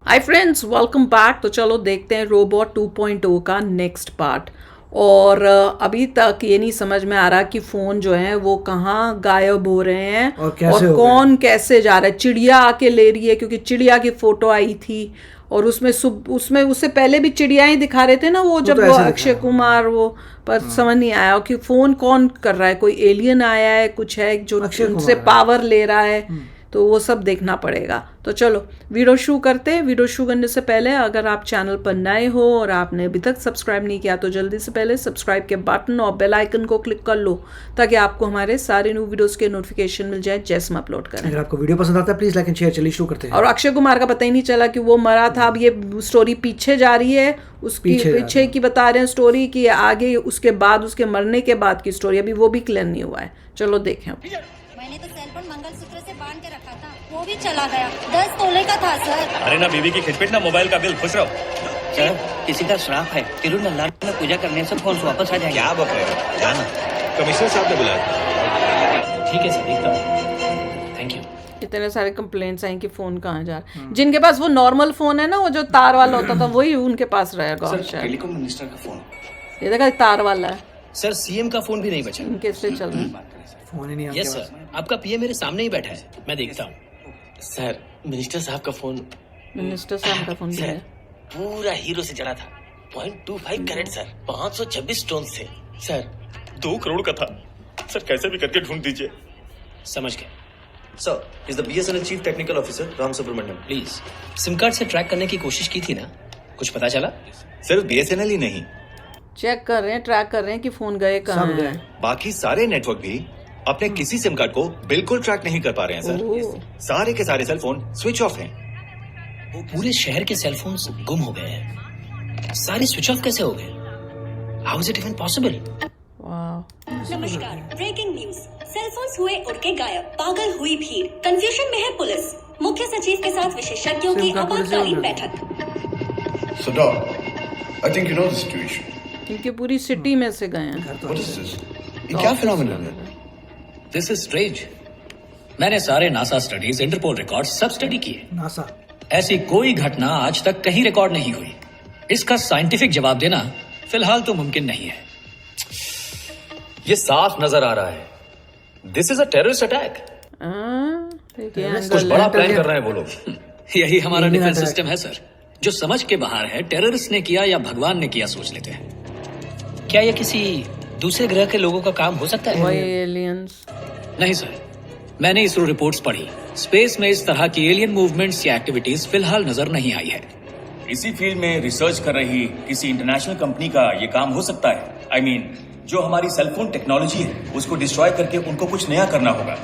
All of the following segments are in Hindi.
Hi friends, welcome back. तो चलो देखते हैं रोबोट 2.0 का नेक्स्ट पार्ट। और अभी तक ये नहीं समझ में आ रहा कि फ़ोन जो है वो कहाँ गायब हो रहे हैं और कौन कैसे जा रहा है। चिड़िया आके ले रही है क्योंकि चिड़िया की फ़ोटो आई थी और उसमें उससे पहले भी चिड़ियाएँ दिखा रहे थे ना, वो जब वो अक्षय कुमार वो पर समझ नहीं आया कि फ़ोन कौन कर रहा है। कोई एलियन आया है, कुछ है जो उनसे पावर ले रहा है, तो वो सब देखना पड़ेगा। तो चलो वीडियो शुरू करते हैं। वीडियो शुरू करने से पहले अगर आप चैनल पर नए हो और आपने अभी तक सब्सक्राइब नहीं किया तो जल्दी से पहले सब्सक्राइब के बटन और बेल आइकन को क्लिक कर लो ताकि आपको हमारे सारे न्यू वीडियोस के नोटिफिकेशन मिल जाए जैसे हम अपलोड करें। अगर आपको वीडियो पसंद आता है प्लीज लाइक एंड शेयर। चलिए शुरू करते हैं। और अक्षय कुमार का पता ही नहीं चला कि वो मरा था। अब ये स्टोरी पीछे जा रही है, उसकी पीछे की बता रहे हैं स्टोरी की आगे उसके बाद उसके मरने के बाद की स्टोरी अभी वो भी क्लियर नहीं हुआ है। चलो देखें। मैंने तो सेलफोन मंगलसूत्र से बांध के रखा था, वो भी चला गया। 10 तोले का था सर। अरे ना बीवी की खिचपिट ना मोबाइल का बिल। खुश रहो सर, किसी का श्राप है, तिरुनल्लार में पूजा करने से फोन वापस आ जाएगा। क्या बक रहे हो? जाना कमिश्नर साहब ने बुलाया। ठीक है सर, एकदम थैंक यू। इतने सारे कंप्लेंट्स आई कि फोन कहाँ जा रहा है। जिनके पास वो नॉर्मल फोन है ना, वो जो तार वाला होता था वही उनके पास रहेगा। टेलीकॉम मिनिस्टर का फोन। ये देखा तार वाला है। सर सीएम का फोन भी नहीं बचा। इनके से चल रहा है। फोन ही नहीं। यस सर, आपका पीएम मेरे सामने ही बैठा है, मैं देखता हूँ। सर मिनिस्टर साहब का फोन। मिनिस्टर साहब का फोन भी है। पूरा हीरो से जड़ा था। 0.25 कैरेट सर, 526 स्टोन थे सर। 2 करोड़ का था सर। कैसे भी करके ढूंढ दीजिए। समझ गए सर। Is the BSNL chief technical officer Ram Subramaniam. Please. SIM card से ट्रैक करने की कोशिश की थी ना, कुछ पता चला? सिर्फ बीएसएनएल ही नहीं, चेक कर रहे हैं, ट्रैक कर रहे हैं कि फोन गए कहाँ हैं। बाकी सारे नेटवर्क भी अपने किसी सिम कार्ड को बिल्कुल ट्रैक नहीं कर पा रहे हैं सर। सारे के सारे सेल फोन स्विच ऑफ हैं। वो पूरे शहर के सेलफोन्स गुम हो गए हैं। सारे स्विच ऑफ कैसे हो गए? How is it even possible? नमस्कार, ब्रेकिंग न्यूज। सेलफोन्स हुए उड़ के गायब, पागल हुई भीड़, कंफ्यूजन में है पुलिस। मुख्य सचिव के साथ विशेषज्ञों की आपातकालीन बैठक। So Doc, I think you know the situation. इनकी पूरी सिटी में से गए हैं। What is this? ये क्या phenomenon है? This is strange. मैंने सारे नासा स्टडीज, इंटरपोल रिकॉर्ड सब स्टडी किए। नासा ऐसी कोई घटना आज तक कहीं रिकॉर्ड नहीं हुई। इसका साइंटिफिक जवाब देना फिलहाल तो मुमकिन नहीं है। ये साफ नजर आ रहा है, this is a terrorist attack. कुछ बड़ा प्लान कर रहे हैं वो लोग। यही हमारा डिफेंस सिस्टम है सर, जो समझ के बाहर है टेररिस्ट ने किया या भगवान ने किया सोच लेते हैं। क्या ये किसी दूसरे ग्रह के लोगों का काम हो सकता है? वही एलियंस। नहीं सर, मैंने इसरो रिपोर्ट्स पढ़ी। स्पेस में इस तरह की एलियन मूवमेंट्स या एक्टिविटीज फिलहाल नजर नहीं आई है। इसी फील्ड में रिसर्च कर रही किसी इंटरनेशनल कंपनी का ये काम हो सकता है। I mean, जो हमारी सेलफोन टेक्नोलॉजी है उसको डिस्ट्रॉय करके उनको कुछ नया करना होगा,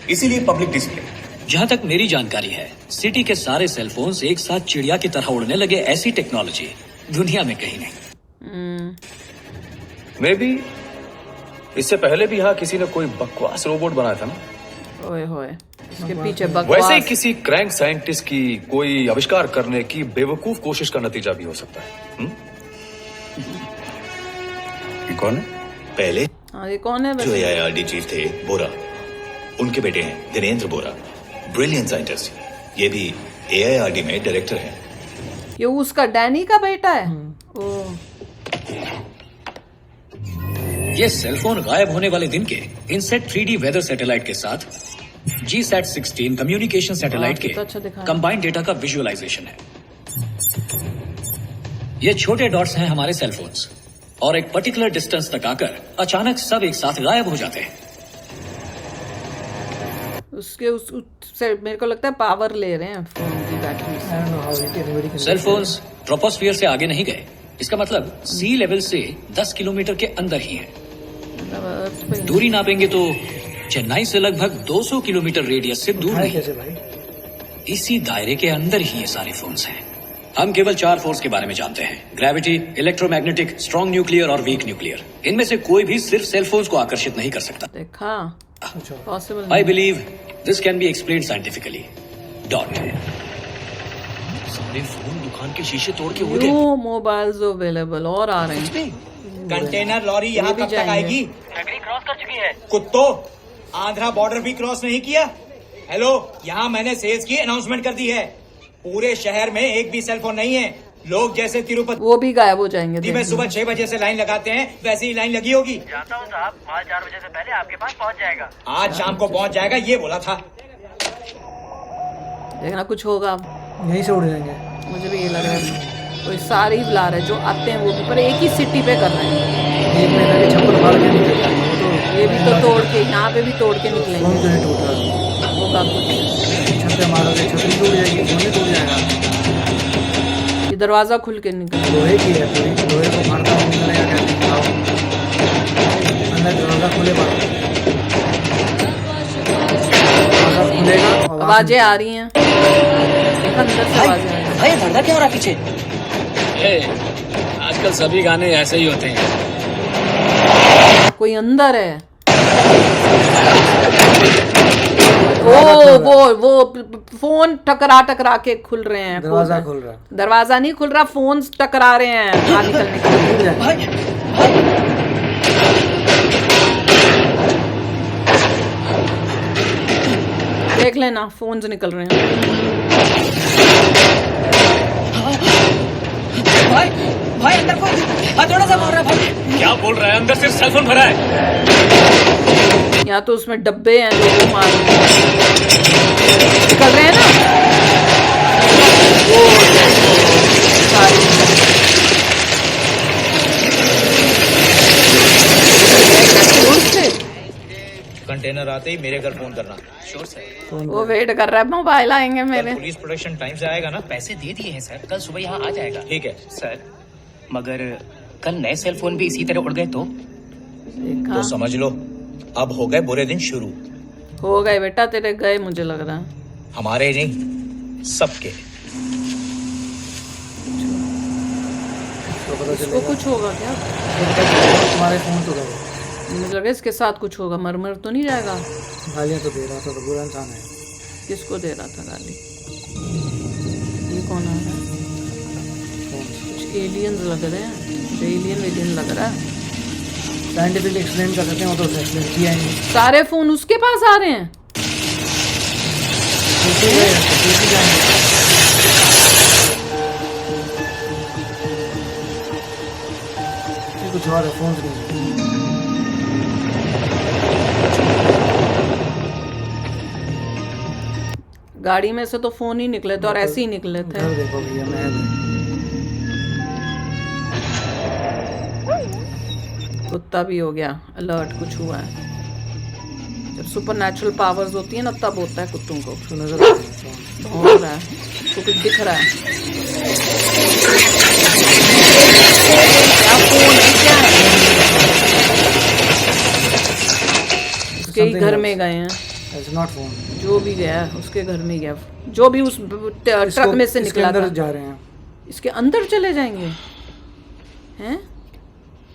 इसीलिए पब्लिक डिस्प्ले। जहाँ तक मेरी जानकारी है, सिटी के सारे सेलफोन्स एक साथ चिड़िया की तरह उड़ने लगे। ऐसी टेक्नोलॉजी दुनिया में कहीं नहीं। मे बी इससे पहले भी यहाँ किसी ने कोई बकवास रोबोट बनाया था ना। ओए होए, इसके पीछे बकवास। वैसे ही किसी क्रैंक साइंटिस्ट की कोई आविष्कार करने की बेवकूफ कोशिश का नतीजा भी हो सकता है। ये कौन है? पहले हाँ, ये कौन है? जो AIRD चीफ थे बोरा, उनके बेटे हैं दिनेंद्र बोरा, ब्रिलियंट साइंटिस्ट। ये भी AIRD में डायरेक्टर है। ये उसका डैनी का बेटा है। ओ ये सेलफोन गायब होने वाले दिन के इनसेट 3D वेदर सैटेलाइट के साथ GSAT-16 कम्युनिकेशन सैटेलाइट के कंबाइंड डेटा का विजुअलाइजेशन है। ये छोटे डॉट्स हैं हमारे सेलफोन्स और एक पर्टिकुलर डिस्टेंस तक आकर अचानक सब एक साथ गायब हो जाते हैं। उसके उससे मेरे को लगता है पावर ले रहे हैं फोन की बैटरी से। सेलफोन्स ट्रोपोस्फियर से आगे नहीं गए। इसका मतलब सी लेवल से 10 किलोमीटर के अंदर ही है। दूरी नापेंगे तो चेन्नई से लगभग 200 किलोमीटर रेडियस से दूर नहीं। इसी दायरे के अंदर ही ये सारे फोन्स हैं। हम केवल 4 फोर्स के बारे में जानते हैं: ग्रेविटी, इलेक्ट्रोमैग्नेटिक, स्ट्रॉन्ग न्यूक्लियर और वीक न्यूक्लियर। इनमें से कोई भी सिर्फ सेलफोन्स को आकर्षित नहीं कर सकता। देखा, possible. I believe this can be explained scientifically. Dot. सारे फोन दुकान के शीशे तोड़ के उड़ गए। न्यू मोबाइल्स अवेलेबल और आ रहे हैं। कंटेनर लॉरी यहाँ कब तक आएगी? क्रॉस कर चुकी है। कुत्तों, आंध्रा बॉर्डर भी क्रॉस नहीं किया। हेलो, यहाँ मैंने सेल्स की अनाउंसमेंट कर दी है। पूरे शहर में एक भी सेल फोन नहीं है। लोग जैसे तिरुपति वो भी गायब हो जाएंगे में देखना। सुबह 6 बजे से लाइन लगाते हैं, वैसे ही लाइन लगी होगी। जानता हूँ साहब, माल 4 बजे से पहले आपके पास पहुँच जाएगा। आज शाम को पहुंच जाएगा, ये बोला था। देखना कुछ होगा। यहीं से उड़ जाएंगे। मुझे भी ये लग रहा है कोई सारे ही बुला रहे हैं जो आते हैं वो भी, पर एक ही सिटी पे कर रहे हैं। एक मेरा के छप्पर मार के निकल जाएगा वो तो। ये भी तो तोड़ के यहाँ पे भी तोड़ के फोन निकलेंगे। क्यों नहीं टूट रहा? होगा कुछ। छत मारोगे छतरी टूट जाएगी, फोन नहीं टूट जाएगा। ये दरवाजा खुल के निकल। लोहे की है पूरी, लोहे को मारता हूँ निकलेगा कैसे? आओ अंदर दरवाजा खुले मारो, दरवाजा खुलेगा। आवाजें आ रही हैं अंदर से, आवाजें आ रही हैं। भाई धड़का क्या हो रहा पीछे? आजकल सभी गाने ऐसे ही होते हैं। कोई अंदर है। वो फोन टकरा के खुल रहे हैं। दरवाजा खुल रहा है। दरवाजा नहीं खुल रहा, फोन टकरा रहे हैं बाहर निकलने के लिए। देख लेना फोन्स निकल रहे हैं। भाई अंदर को थोड़ा सा बोल रहा है भाई। क्या बोल रहा है? अंदर सिर्फ सेल फोन भरा है। या तो उसमें डब्बे हैं जो वो मार निकल रहे हैं ना। कंटेनर आते ही मेरे घर फोन करना। Sure sir. वो वेट कर रहा है, मोबाइल आएंगे मेरे। पुलिस प्रोटेक्शन टाइम से आएगा ना? पैसे दे दिए हैं सर, कल सुबह यहाँ आ जाएगा। ठीक है सर मगर कल नए सेल फोन भी इसी तरह उड़ गए तो देखा, तो समझ लो अब हो गए बुरे दिन शुरू। हो गए बेटा तेरे, गए मुझे लग रहा है। हमारे नहीं, सबके। इसको कुछ होगा क्या? तुम्हारे फोन तो गए, मुझे लगा इसके साथ कुछ होगा। मर तो नहीं जाएगा? गालियाँ तो दे रहा था, तो बुरा इंसान है। किसको दे रहा था गाली? ये कौन आ रहा है? कुछ एलियंस लग रहे हैं, एलियन लग रहा है। साइंटिफिकली एक्सप्लेन कर सकते हैं, वो तो एक्सप्लेन किया ही नहीं। सारे फोन उसके पास आ रहे हैं। कुछ और है, फोन नहीं। गाड़ी में से तो फोन ही निकले थे और ऐसे ही निकले थे। उधर देखो भैया, मैं कुत्ता भी हो गया अलर्ट, कुछ हुआ है। जब सुपर नेचुरल पावर्स होती है ना तब होता है कुत्तों को। नजर आ रहा है तो कुछ दिख रहा है। क्या फोन है, क्या है? उसके ही घर में गए हैं। Not phone. जो भी गया उसके घर में गया, जो भी उस ट्रक में से निकला था। जा रहे हैं, इसके अंदर चले जाएंगे हैं?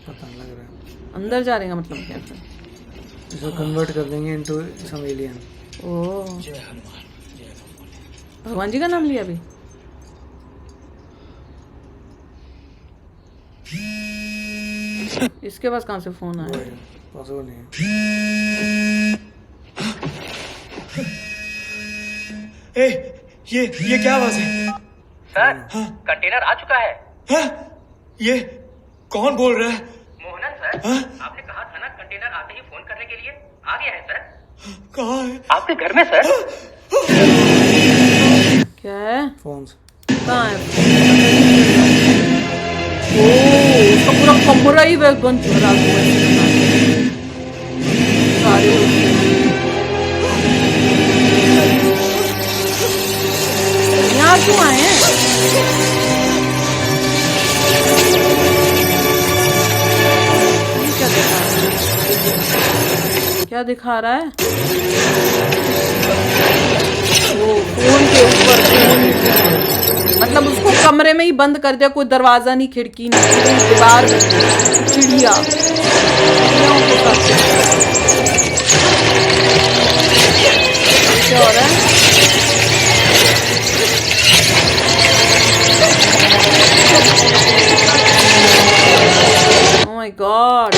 पता नहीं लग रहा है। अंदर जा रहे हैं मतलब क्या? इसको कन्वर्ट कर देंगे इनटू सम एलियन। ओह, भगवान जी का नाम लिया अभी। इसके पास कहाँ से फोन आया? पॉसिबल नहीं है। ये क्या आवाज है? सर कंटेनर आ चुका है। ये कौन बोल रहा है? मोहनन सर, आपने कहा था ना कंटेनर आते ही फोन करने के लिए। आ गया है सर। कहाँ है? आपके घर में सर। क्या है? फोन कहाँ है? ओह, उसका पूरा कमरा ही बंद भरा हुआ है। सारे यहाँ क्यों आए हैं? क्या दिखा रहा है? वो फोन के ऊपर, मतलब उसको कमरे में ही बंद कर दिया। कोई दरवाजा नहीं, खिड़की नहीं, दीवार, चिड़िया क्या हो रहा है? Oh my God!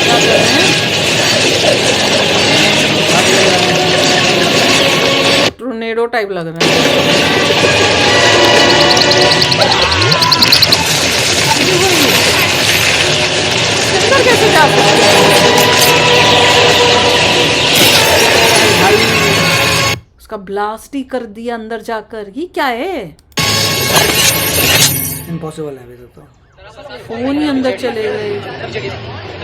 क्या कर रहे हैं? टाइप लग रहा है। अंदर कैसे जा सकते हैं? उसका ब्लास्ट ही कर दिया अंदर जाकर। ये क्या है? इम्पॉसिबल है अभी तो। फोन ही अंदर चले गए।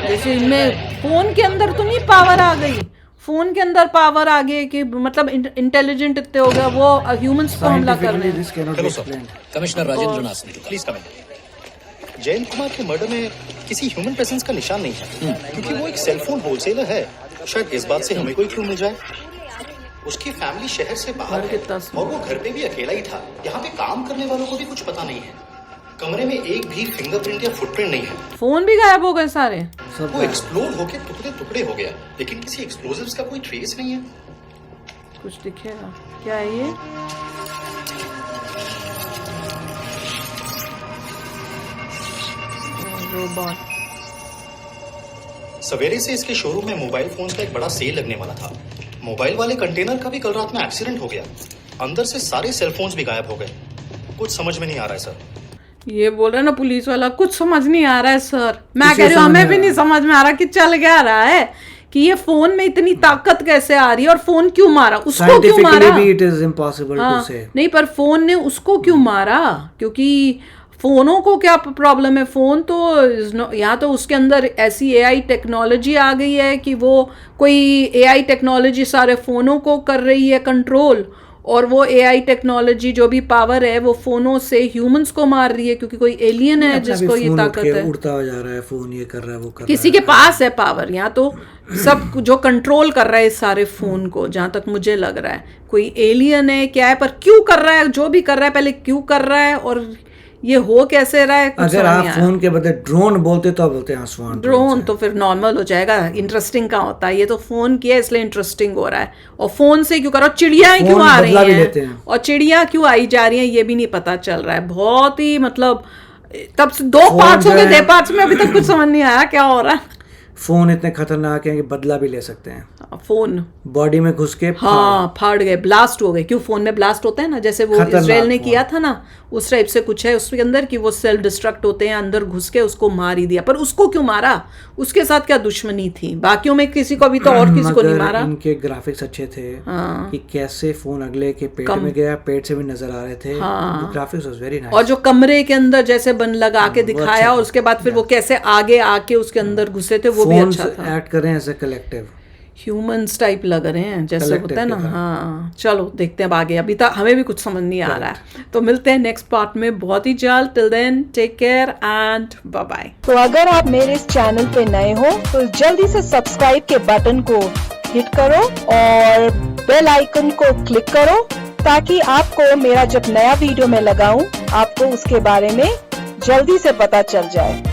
जैसे इनमें फोन के अंदर तो नहीं पावर आ गई, फोन के अंदर पावर आ गई कि मतलब इंटेलिजेंट इतने हो गया वो ह्यूमंस को हमला कर रहे हैं। Commissioner Rajendra Nath please come in. Jayant Kumar के मर्डर में किसी ह्यूमन प्रेजेंस का निशान नहीं है, क्योंकि वो एक सेलफोन होलसेलर है। शायद इस बात से हमें कोई क्लू मिल जाए। उसकी फैमिली शहर से बाहर है और वो घर पे भी अकेला ही था। यहाँ पे काम करने वालों को भी कुछ पता नहीं है। कमरे में एक भी फिंगरप्रिंट या फुटप्रिंट नहीं है। फोन भी गायब हो गए सारे। वो एक्सप्लोड होके टुकड़े टुकड़े हो गया, लेकिन किसी एक्सप्लोजिव्स का कोई ट्रेस नहीं है। कुछ दिखेगा क्या है ये? रोबोट। सवेरे से इसके शोरूम में मोबाइल फोन्स का एक बड़ा सेल लगने वाला था। मोबाइल वाले कंटेनर का भी कल रात में एक्सीडेंट हो गया। अंदर से सारे सेल फोन्स भी गायब हो गए। कुछ समझ में नहीं आ रहा है सर। ये बोल रहे ना पुलिस वाला, कुछ समझ नहीं आ रहा है सर। मैं कह रही हूँ हमें भी नहीं समझ में आ रहा कि चल क्या रहा है, कि ये फोन में इतनी ताकत कैसे आ रही है और फोन क्यों मारा, उसको क्यों मारा। It is impossible to say. नहीं पर फोन ने उसको क्यों मारा, क्योंकि फोनों को क्या प्रॉब्लम है। फोन तो यहाँ तो उसके अंदर ऐसी एआई टेक्नोलॉजी आ गई है कि वो कोई एआई टेक्नोलॉजी सारे फोनों को कर रही है कंट्रोल, और वो एआई टेक्नोलॉजी जो भी पावर है वो फोनों से ह्यूमंस को मार रही है, क्योंकि कोई एलियन है जिसको ये ताकत है। उड़ता हुआ जा रहा है फोन, ये कर रहा है वो कर किसी के पास है पावर। यहाँ तो सब जो कंट्रोल कर रहा है इस सारे फोन को, जहां तक मुझे लग रहा है कोई एलियन है क्या है, पर क्यों कर रहा है, जो भी कर रहा है पहले क्यों कर रहा है और ये हो कैसे रहा है। अगर आप फोन के बदले ड्रोन बोलते तो आप बोलते हैं आसमान ड्रोन, तो फिर नॉर्मल हो जाएगा। इंटरेस्टिंग का होता है, ये तो फोन किया इसलिए इंटरेस्टिंग हो रहा है। और फोन से क्यों करो, चिड़िया क्यों आ रही हैं और चिड़िया क्यों आई जा रही हैं ये भी नहीं पता चल रहा है। बहुत ही मतलब तब से 2 पार्ट्स हो गए, 2 पार्ट्स में अभी तक कुछ समझ नहीं आया क्या हो रहा है। फोन इतने खतरनाक है कि बदला भी ले सकते हैं। फोन बॉडी में घुस के हाँ फाड़ गए, ब्लास्ट हो गए। क्यों फोन में ब्लास्ट होता है ना, जैसे वो इजराइल ने किया था ना, उस टाइप से कुछ है उसके अंदर कि वो सेल्फ डिस्ट्रक्ट होते हैं, अंदर घुस के उसको मार ही दिया। पर उसको क्यों मारा, उसके साथ क्या दुश्मनी थी, बाकियों में किसी को अभी तो और किसी को नहीं मारा। इनके ग्राफिक्स अच्छे थे कि कैसे फोन अगले के पेट में गया, पेट से भी नजर आ रहे थे। Graphics was very nice. और जो कमरे के अंदर जैसे बन लगा के दिखाया और उसके बाद फिर वो कैसे आगे आके उसके अंदर घुसे थे, वो भी अच्छा था। एक्ट कर रहे हैं as a collective, humans type लग रहे हैं जैसे होता है ना। हाँ चलो देखते हैं अब आगे, अभी तक हमें भी कुछ समझ नहीं आ रहा है। तो मिलते हैं नेक्स्ट पार्ट में बहुत ही जल्द। Till then take care and bye bye. तो अगर आप मेरे इस चैनल पे नए हो तो जल्दी से सब्सक्राइब के बटन को हिट करो और बेल आइकन को क्लिक करो, ताकि आपको मेरा जब नया वीडियो मैं लगाऊं आपको उसके बारे में जल्दी से पता चल जाए।